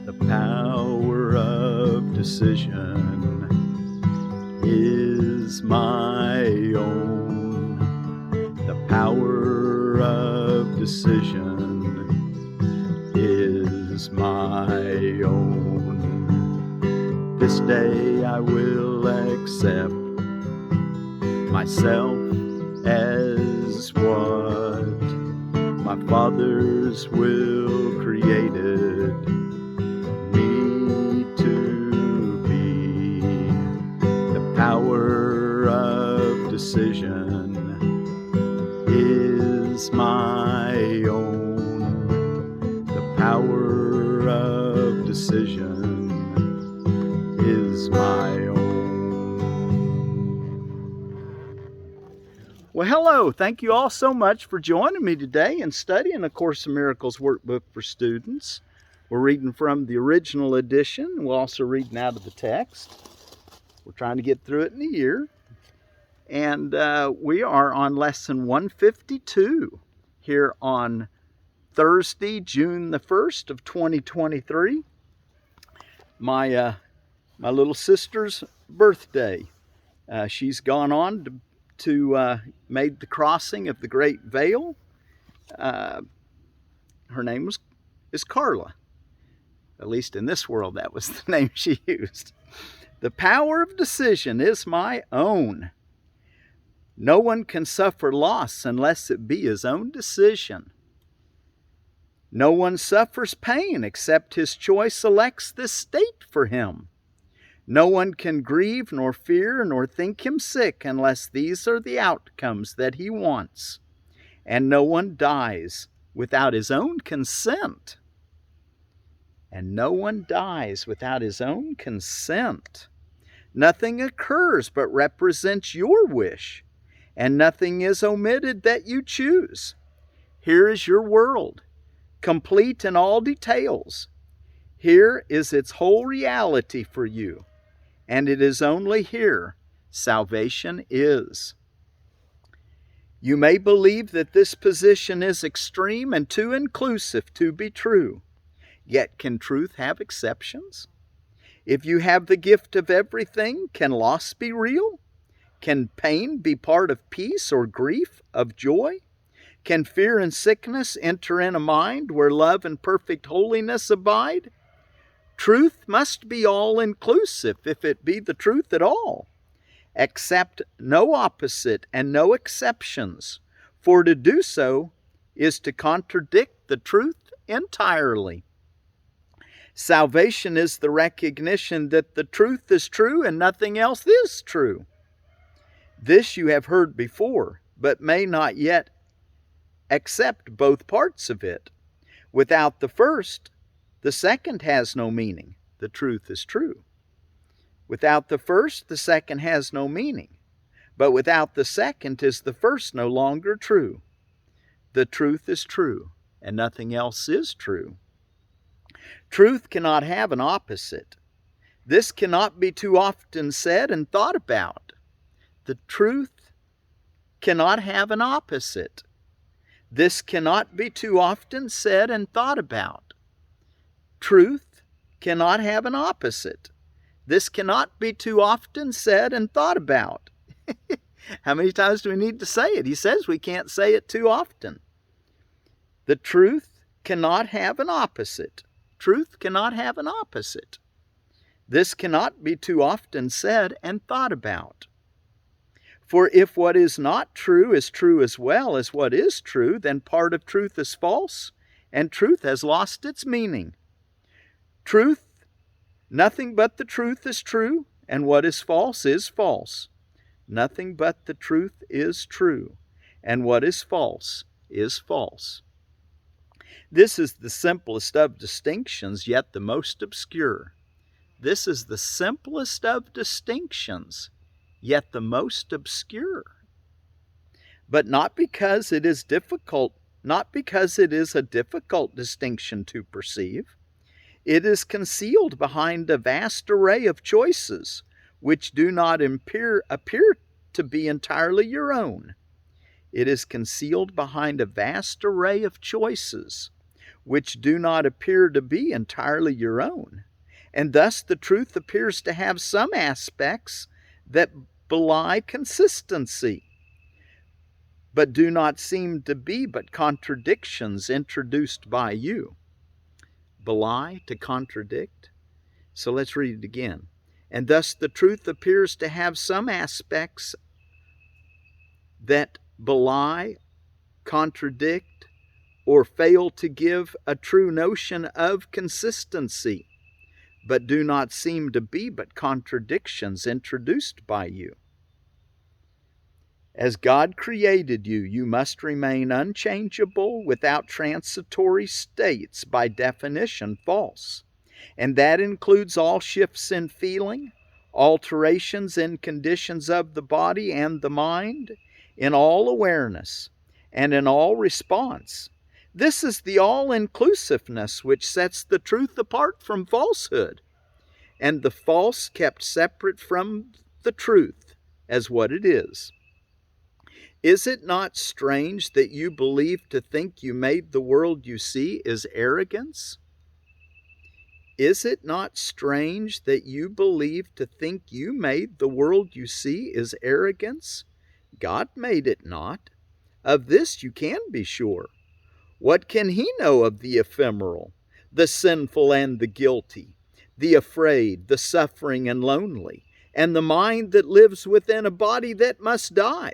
The power of decision is my own. The power of decision is my own. This day I will accept myself as what my father's will created me to be. The power of decision is my own. The power of decision is my own. Well, hello. Thank you all so much for joining me today and studying A Course in Miracles workbook for students. We're reading from the original edition. We're also reading out of the text. We're trying to get through it in a year. And we are on lesson 152 here on Thursday, June the 1st of 2023. My little sister's birthday. She's gone on to made the crossing of the Great Veil. Her name is Carla. At least in this world, that was the name she used. The power of decision is my own. No one can suffer loss unless it be his own decision. No one suffers pain except his choice elects this state for him. No one can grieve, nor fear, nor think him sick unless these are the outcomes that he wants. And no one dies without his own consent. And no one dies without his own consent. Nothing occurs but represents your wish, and nothing is omitted that you choose. Here is your world, complete in all details. Here is its whole reality for you. And it is only here salvation is. You may believe that this position is extreme and too inclusive to be true. Yet can truth have exceptions? If you have the gift of everything, can loss be real? Can pain be part of peace or grief of joy? Can fear and sickness enter in a mind where love and perfect holiness abide? Truth must be all-inclusive if it be the truth at all. Accept no opposite and no exceptions, for to do so is to contradict the truth entirely. Salvation is the recognition that the truth is true and nothing else is true. This you have heard before, but may not yet accept both parts of it. Without the first, the second has no meaning. The truth is true. Without the first, the second has no meaning. But without the second is the first no longer true. The truth is true, and nothing else is true. Truth cannot have an opposite. This cannot be too often said and thought about. The truth cannot have an opposite. This cannot be too often said and thought about. Truth cannot have an opposite. This cannot be too often said and thought about. How many times do we need to say it? He says we can't say it too often. The truth cannot have an opposite. Truth cannot have an opposite. This cannot be too often said and thought about. For if what is not true is true as well as what is true, then part of truth is false, and truth has lost its meaning. Truth, nothing but the truth is true, and what is false is false. Nothing but the truth is true, and what is false is false. This is the simplest of distinctions, yet the most obscure. This is the simplest of distinctions, yet the most obscure. But not because it is difficult, not because it is a difficult distinction to perceive. It is concealed behind a vast array of choices, which do not appear to be entirely your own. It is concealed behind a vast array of choices, which do not appear to be entirely your own. And thus the truth appears to have some aspects that belie consistency, but do not seem to be but contradictions introduced by you. Belie, to contradict. So let's read it again. And thus the truth appears to have some aspects that belie, contradict, or fail to give a true notion of consistency, but do not seem to be but contradictions introduced by you. As God created you, you must remain unchangeable, without transitory states, by definition false. And that includes all shifts in feeling, alterations in conditions of the body and the mind, in all awareness, and in all response. This is the all-inclusiveness which sets the truth apart from falsehood, and the false kept separate from the truth as what it is. Is it not strange that you believe to think you made the world you see is arrogance? Is it not strange that you believe to think you made the world you see is arrogance? God made it not. Of this you can be sure. What can he know of the ephemeral, the sinful and the guilty, the afraid, the suffering and lonely, and the mind that lives within a body that must die?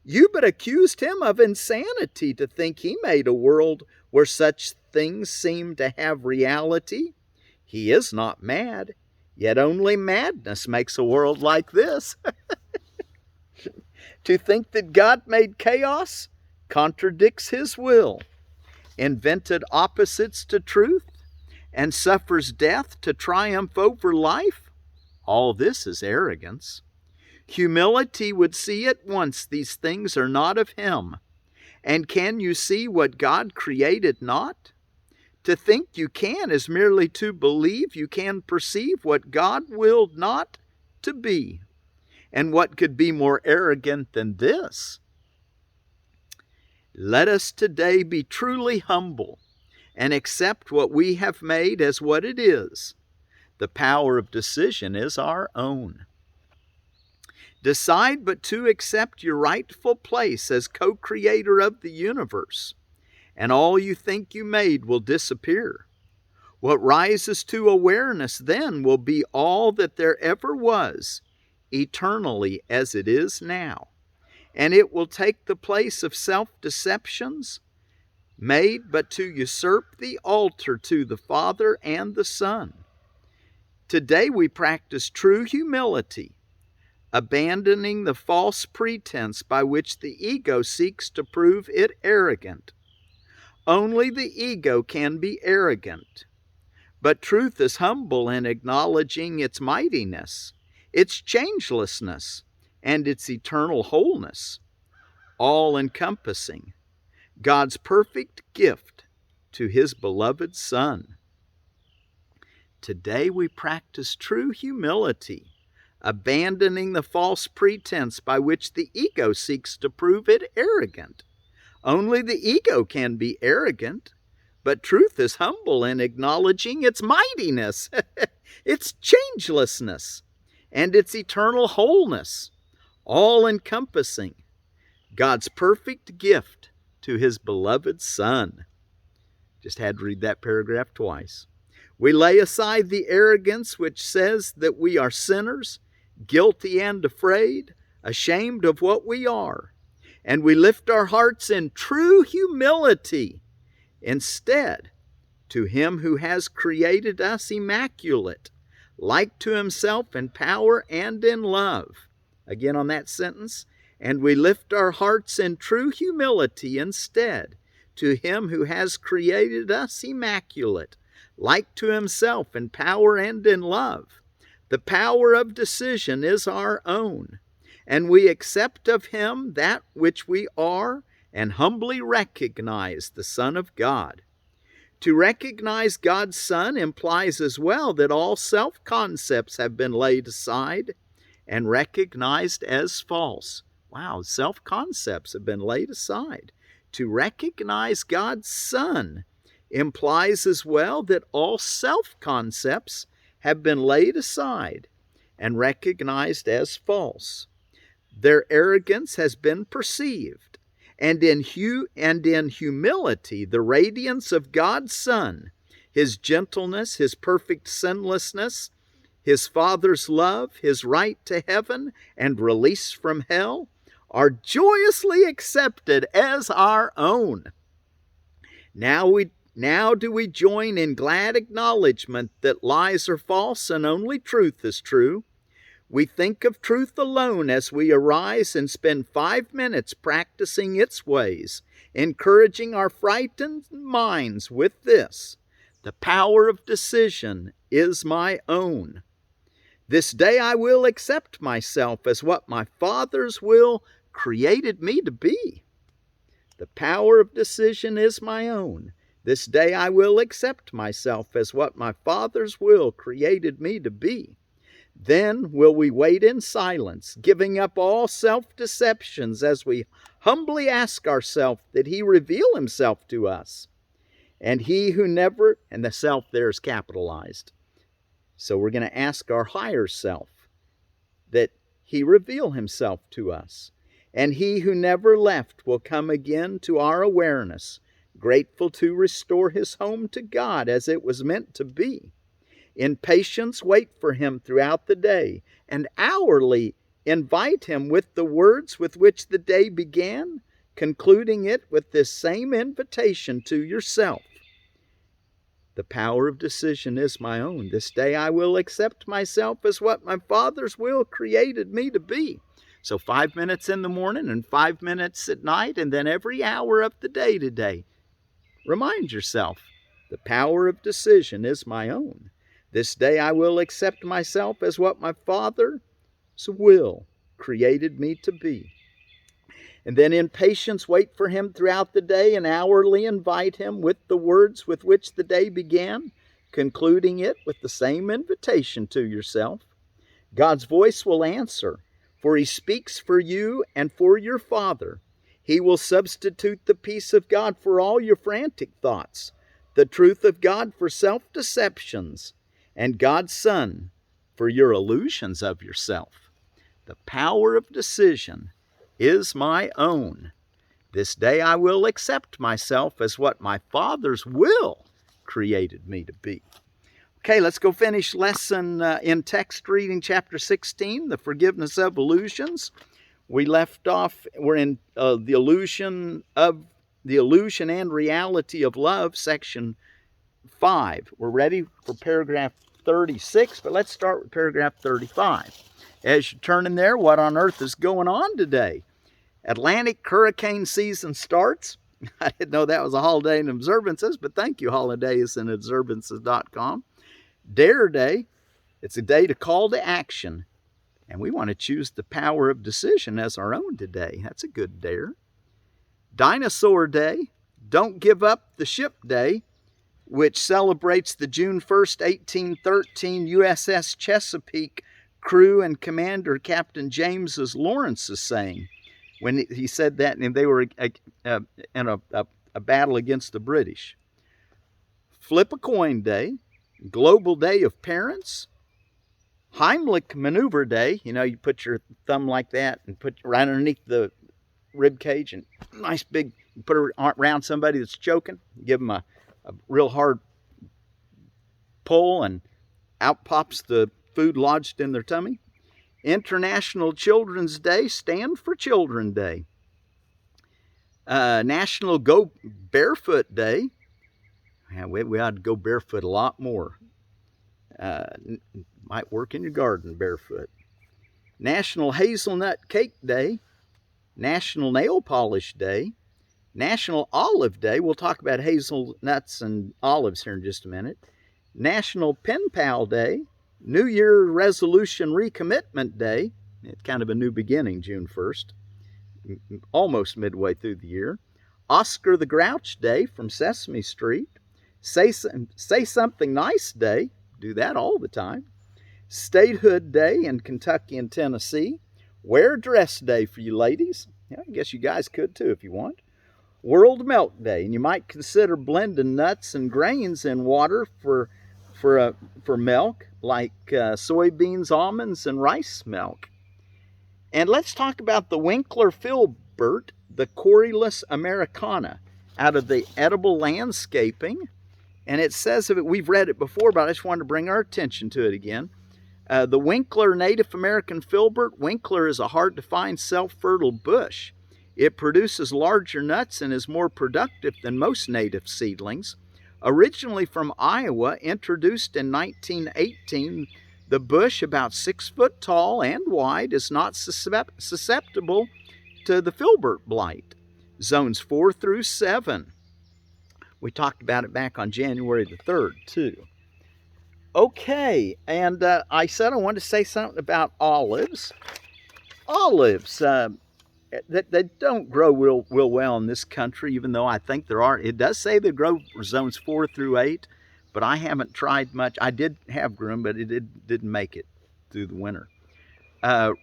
You but accused him of insanity to think he made a world where such things seem to have reality. He is not mad, yet only madness makes a world like this. To think that God made chaos contradicts his will, invented opposites to truth, and suffers death to triumph over life. All this is arrogance. Humility would see at once these things are not of him. And can you see what God created not? To think you can is merely to believe you can perceive what God willed not to be. And what could be more arrogant than this? Let us today be truly humble and accept what we have made as what it is. The power of decision is our own. Decide but to accept your rightful place as co-creator of the universe, and all you think you made will disappear. What rises to awareness then will be all that there ever was, eternally as it is now. And it will take the place of self-deceptions made but to usurp the altar to the Father and the Son. Today we practice true humility, abandoning the false pretense by which the ego seeks to prove it arrogant. Only the ego can be arrogant, but truth is humble in acknowledging its mightiness, its changelessness, and its eternal wholeness, all-encompassing, God's perfect gift to his beloved Son. Today we practice true humility, abandoning the false pretense by which the ego seeks to prove it arrogant. Only the ego can be arrogant, but truth is humble in acknowledging its mightiness, its changelessness, and its eternal wholeness, all-encompassing, God's perfect gift to his beloved Son. Just had to read that paragraph twice. We lay aside the arrogance which says that we are sinners, guilty and afraid, ashamed of what we are, and we lift our hearts in true humility instead to him who has created us immaculate, like to himself in power and in love. Again on that sentence, and we lift our hearts in true humility instead to him who has created us immaculate, like to himself in power and in love. The power of decision is our own, and we accept of him that which we are and humbly recognize the Son of God. To recognize God's Son implies as well that all self-concepts have been laid aside and recognized as false. Wow, self-concepts have been laid aside. To recognize God's Son implies as well that all self-concepts have been laid aside and recognized as false. Their arrogance has been perceived, and in humility, the radiance of God's Son, His gentleness, His perfect sinlessness, His Father's love, His right to heaven and release from hell, are joyously accepted as our own. Now do we join in glad acknowledgement that lies are false and only truth is true. We think of truth alone as we arise and spend 5 minutes practicing its ways, encouraging our frightened minds with this: the power of decision is my own. This day I will accept myself as what my Father's will created me to be. The power of decision is my own. This day I will accept myself as what my Father's will created me to be. Then will we wait in silence, giving up all self-deceptions as we humbly ask ourselves that He reveal Himself to us. And He who never, and the self there is capitalized. So we're going to ask our higher self that He reveal Himself to us. And He who never left will come again to our awareness, grateful to restore His home to God as it was meant to be. In patience wait for Him throughout the day, and hourly invite Him with the words with which the day began, concluding it with this same invitation to yourself. The power of decision is my own. This day I will accept myself as what my Father's will created me to be. So 5 minutes in the morning and 5 minutes at night, and then every hour of the day today. Remind yourself, the power of decision is my own. This day I will accept myself as what my Father's will created me to be. And then in patience wait for Him throughout the day and hourly invite Him with the words with which the day began, concluding it with the same invitation to yourself. God's voice will answer, for He speaks for you and for your Father. He will substitute the peace of God for all your frantic thoughts, the truth of God for self-deceptions, and God's Son for your illusions of yourself. The power of decision is my own. This day I will accept myself as what my Father's will created me to be. Okay, let's go finish lesson in text reading chapter 16, the forgiveness of illusions. We left off, we're in the illusion and reality of love, section 5. We're ready for paragraph 36, but let's start with paragraph 35. As you turn in there, what on earth is going on today? Atlantic hurricane season starts. I didn't know that was a holiday and observances, but thank you, holidaysandobservances.com. Dare Day, it's a day to call to action, and we want to choose the power of decision as our own today. That's a good dare. Dinosaur Day, Don't Give Up the Ship Day, which celebrates the June 1st, 1813 USS Chesapeake crew and Commander Captain James Lawrence's saying when he said that, and they were in a battle against the British. Flip a Coin Day, Global Day of Parents, Heimlich Maneuver Day. You know, you put your thumb like that and put right underneath the rib cage and nice big, you put it around somebody that's choking, give them a real hard pull, and out pops the food lodged in their tummy. International Children's Day, Stand for Children Day. National Go Barefoot Day. Yeah, we ought to go barefoot a lot more. Might work in your garden barefoot. National Hazelnut Cake Day. National Nail Polish Day. National Olive Day. We'll talk about hazelnuts and olives here in just a minute. National Pen Pal Day. New Year Resolution Recommitment Day. It's kind of a new beginning, June 1st. Almost midway through the year. Oscar the Grouch Day from Sesame Street. Say Something Nice Day. Do that all the time. Statehood Day in Kentucky and Tennessee. Wear Dress Day for you ladies. Yeah, I guess you guys could too if you want. World Milk Day, and you might consider blending nuts and grains in water for milk, like soybeans, almonds, and rice milk. And let's talk about the Winkler filbert, the Corylus americana, out of the Edible Landscaping. And it says of it, we've read it before, but I just wanted to bring our attention to it again. The Winkler Native American filbert. Winkler is a hard-to-find self-fertile bush. It produces larger nuts and is more productive than most native seedlings. Originally from Iowa, introduced in 1918, the bush, about 6 foot tall and wide, is not susceptible to the filbert blight. Zones 4 through 7. We talked about it back on January the 3rd, too. Okay, and I said I wanted to say something about olives. Olives, they don't grow real well in this country, even though I think there are. It does say they grow zones 4 through 8, but I haven't tried much. I did have grown, but it didn't make it through the winter.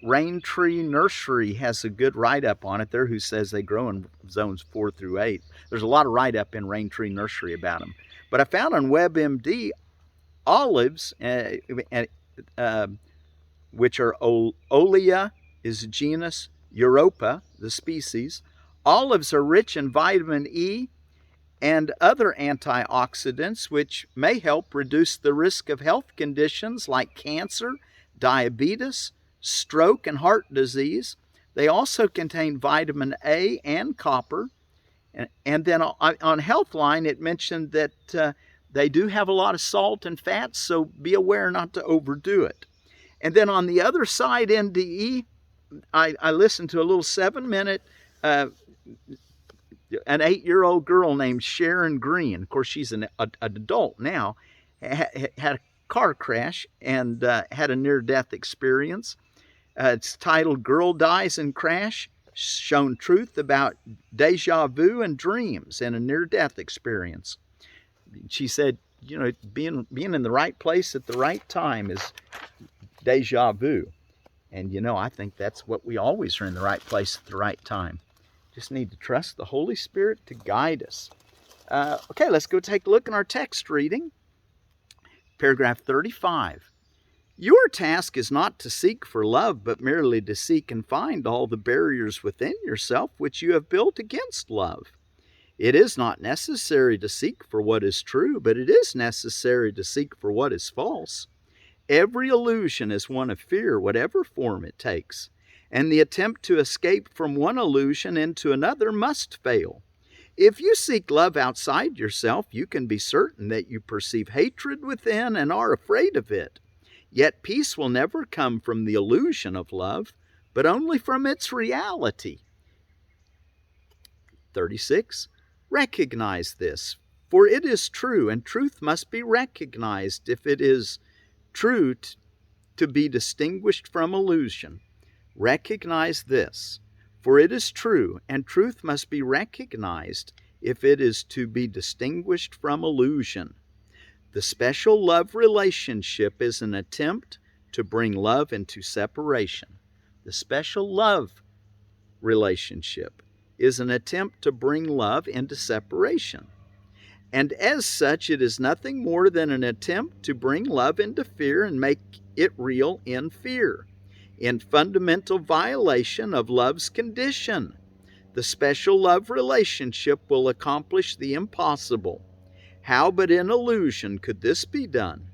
Rain Tree Nursery has a good write-up on it there who says they grow in zones 4 through 8. There's a lot of write-up in Rain Tree Nursery about them. But I found on WebMD olives, which are Olea is genus, Europa, the species. Olives are rich in vitamin E and other antioxidants, which may help reduce the risk of health conditions like cancer, diabetes, stroke, and heart disease. They also contain vitamin A and copper. And then on Healthline, it mentioned that they do have a lot of salt and fat, so be aware not to overdo it. And then on the other side, NDE, I listened to a little 7-minute, an 8-year-old girl named Sharon Green. Of course, she's an adult now, had a car crash and had a near-death experience. It's titled Girl Dies in Crash, Shown Truth About Deja Vu and Dreams in a Near-Death Experience. She said, you know, being in the right place at the right time is deja vu. And, you know, I think that's what we always are, in the right place at the right time. Just need to trust the Holy Spirit to guide us. Okay, let's go take a look in our text reading. Paragraph 35. Your task is not to seek for love, but merely to seek and find all the barriers within yourself which you have built against love. It is not necessary to seek for what is true, but it is necessary to seek for what is false. Every illusion is one of fear, whatever form it takes, and the attempt to escape from one illusion into another must fail. If you seek love outside yourself, you can be certain that you perceive hatred within and are afraid of it. Yet peace will never come from the illusion of love, but only from its reality. 36. Recognize this, for it is true, and truth must be recognized if it is true to be distinguished from illusion. Recognize this, for it is true, and truth must be recognized if it is to be distinguished from illusion. The special love relationship is an attempt to bring love into separation. The special love relationship is an attempt to bring love into separation. And as such, it is nothing more than an attempt to bring love into fear and make it real in fear, in fundamental violation of love's condition. The special love relationship will accomplish the impossible. How but in illusion could this be done?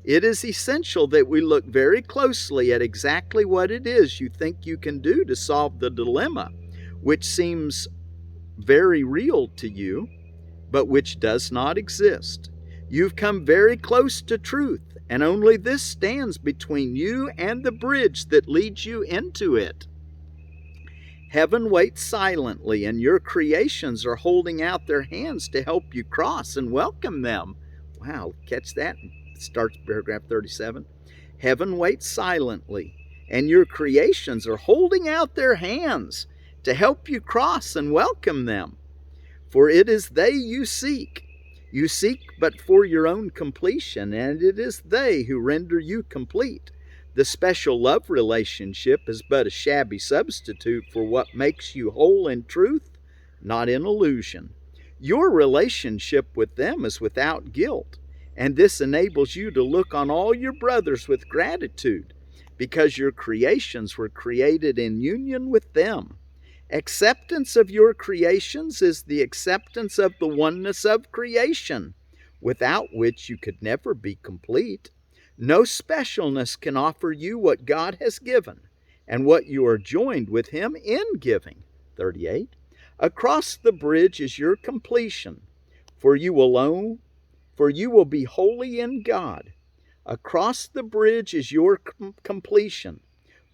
It is essential that we look very closely at exactly what it is you think you can do to solve the dilemma, which seems very real to you, but which does not exist. You've come very close to truth, and only this stands between you and the bridge that leads you into it. Heaven waits silently, and your creations are holding out their hands to help you cross and welcome them. Wow, catch that. Starts paragraph 37. Heaven waits silently, and your creations are holding out their hands to help you cross and welcome them. For it is they you seek. You seek but for your own completion, and it is they who render you complete. The special love relationship is but a shabby substitute for what makes you whole in truth, not in illusion. Your relationship with them is without guilt, and this enables you to look on all your brothers with gratitude, because your creations were created in union with them. Acceptance of your creations is the acceptance of the oneness of creation, without which you could never be complete. No specialness can offer you what God has given, and what you are joined with Him in giving. 38. Across the bridge is your completion, for you will be holy in God. Across the bridge is your completion,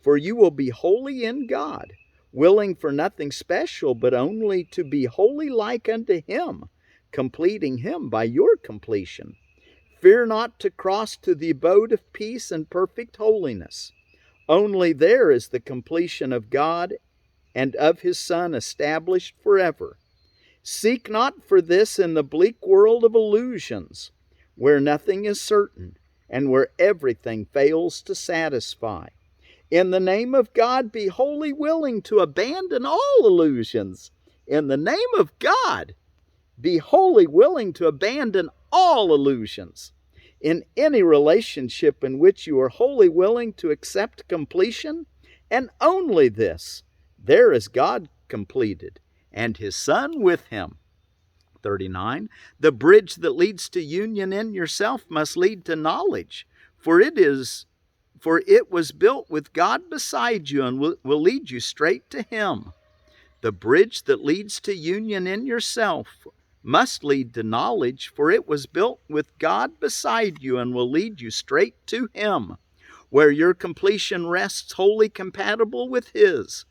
for you will be holy in God, willing for nothing special, but only to be wholly like unto Him, completing Him by your completion. Fear not to cross to the abode of peace and perfect holiness. Only there is the completion of God and of His Son established forever. Seek not for this in the bleak world of illusions, where nothing is certain, and where everything fails to satisfy. In the name of God, be wholly willing to abandon all illusions. In the name of God, be wholly willing to abandon all illusions. In any relationship in which you are wholly willing to accept completion, and only this, there is God completed, and His Son with Him. 39. The bridge that leads to union in yourself must lead to knowledge, for it was built with God beside you and will lead you straight to Him. The bridge that leads to union in yourself must lead to knowledge, for it was built with God beside you and will lead you straight to Him, where your completion rests wholly compatible with His.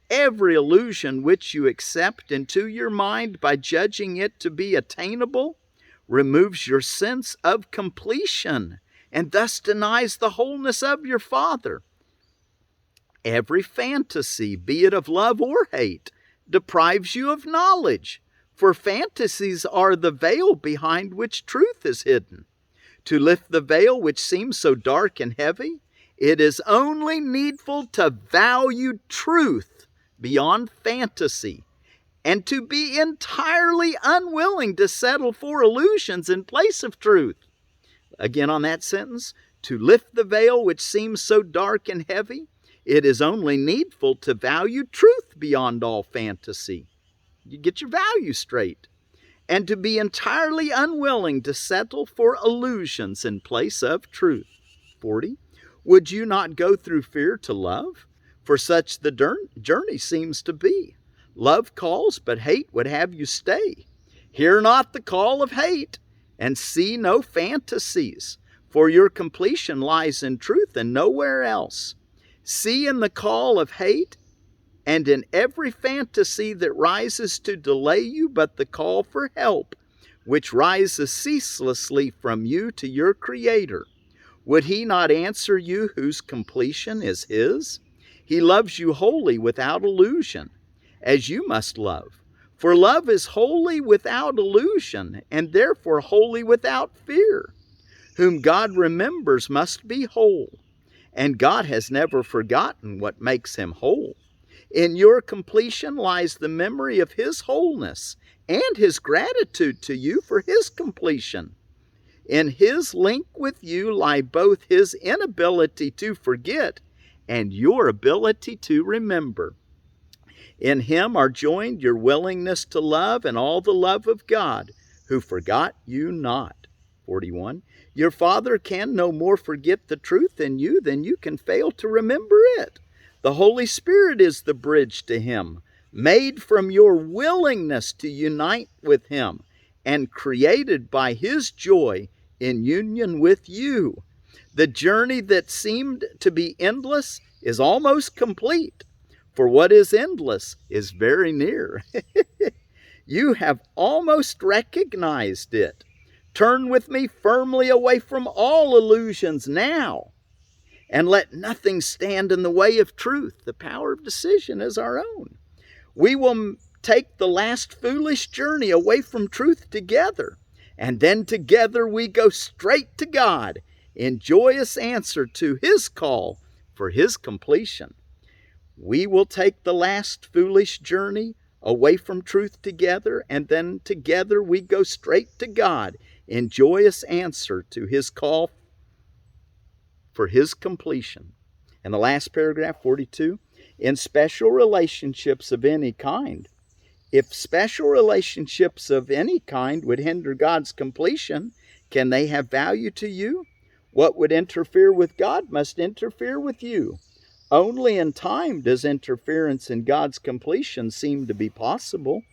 Every illusion which you accept into your mind by judging it to be attainable removes your sense of completion and thus denies the wholeness of your Father. Every fantasy, be it of love or hate, deprives you of knowledge, for fantasies are the veil behind which truth is hidden. To lift the veil which seems so dark and heavy, it is only needful to value truth beyond fantasy, and to be entirely unwilling to settle for illusions in place of truth. Again on that sentence, to lift the veil which seems so dark and heavy, it is only needful to value truth beyond all fantasy. You get your value straight. And to be entirely unwilling to settle for illusions in place of truth. 40. Would you not go through fear to love? For such the journey seems to be. Love calls, but hate would have you stay. Hear not the call of hate, and see no fantasies, for your completion lies in truth and nowhere else. See in the call of hate, and in every fantasy that rises to delay you, but the call for help, which rises ceaselessly from you to your Creator. Would He not answer you whose completion is His? He loves you wholly without illusion, as you must love. For love is wholly without illusion, and therefore wholly without fear. Whom God remembers must be whole, and God has never forgotten what makes Him whole. In your completion lies the memory of His wholeness and His gratitude to you for His completion. In His link with you lie both His inability to forget and your ability to remember. In Him are joined your willingness to love and all the love of God, who forgot you not. 41. Your Father can no more forget the truth in you than you can fail to remember it. The Holy Spirit is the bridge to Him, made from your willingness to unite with Him and created by His joy in union with you. The journey that seemed to be endless is almost complete, for what is endless is very near. You have almost recognized it. Turn with me firmly away from all illusions now, and let nothing stand in the way of truth. The power of decision is our own. We will take the last foolish journey away from truth together, and then together we go straight to God in joyous answer to His call for His completion. We will take the last foolish journey away from truth together, and then together we go straight to God in joyous answer to his call for his completion. And the last paragraph, 42, in special relationships of any kind. If special relationships of any kind would hinder God's completion, can they have value to you? What would interfere with God must interfere with you. Only in time does interference in God's completion seem to be possible.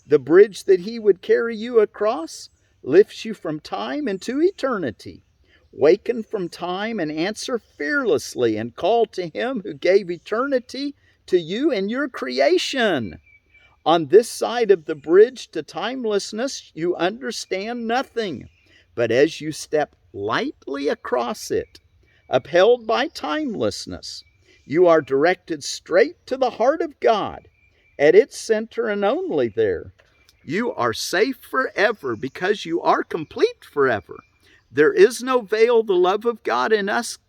The bridge that he would carry you across lifts you from time into eternity. Waken from time and answer fearlessly and call to him who gave eternity to you in your creation. On this side of the bridge to timelessness, you understand nothing. But as you step lightly across it, upheld by timelessness, you are directed straight to the heart of God. At its center and only there, you are safe forever because you are complete forever. There is no veil the love of God in us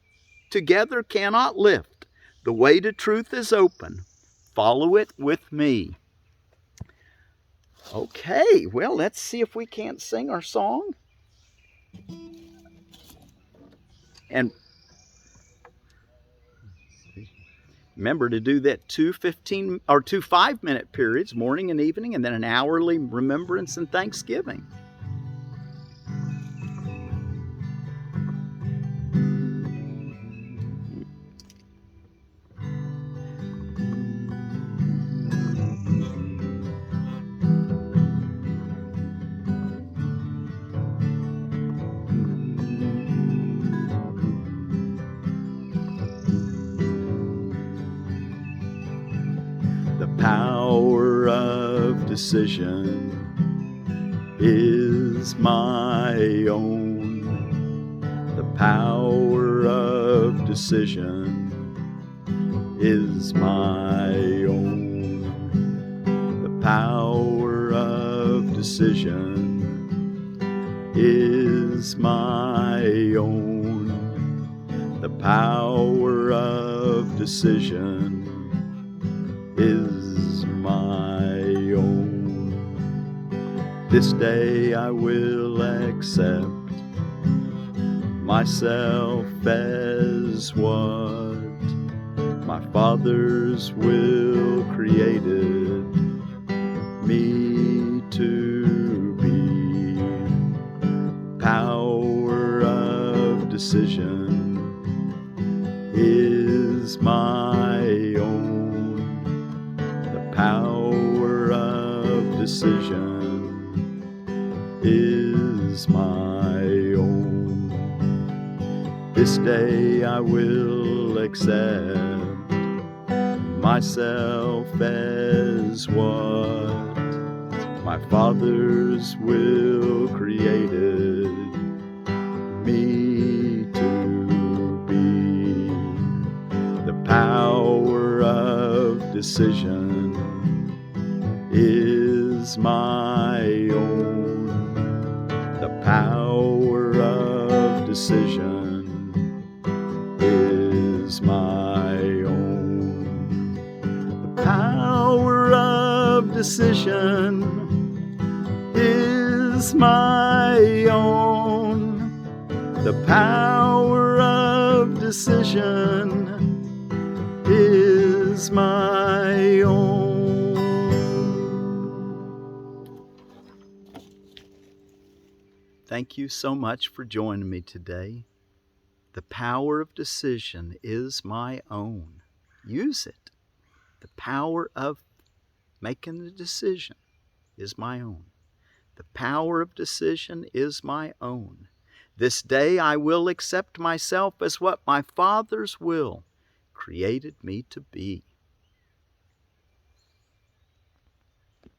together cannot lift. The way to truth is open. Follow it with me. Okay, well, let's see if we can't sing our song. And remember to do that 2 5-minute periods, morning and evening, and then an hourly remembrance and thanksgiving. The power of decision is my own. The power of decision is my own. The power of decision is my own. The power of decision is my own. This day I will accept myself as what my Father's will created me to be. Power of decision is my own. The power of decision is my own. This day I will accept myself as what my Father's will created me to be. The power of decision is my own. The power of decision is my own. The power of decision is my own. The power of decision is my own. Thank you so much for joining me today. The power of decision is my own. Use it. The power of making the decision is my own. The power of decision is my own. This day I will accept myself as what my Father's will created me to be.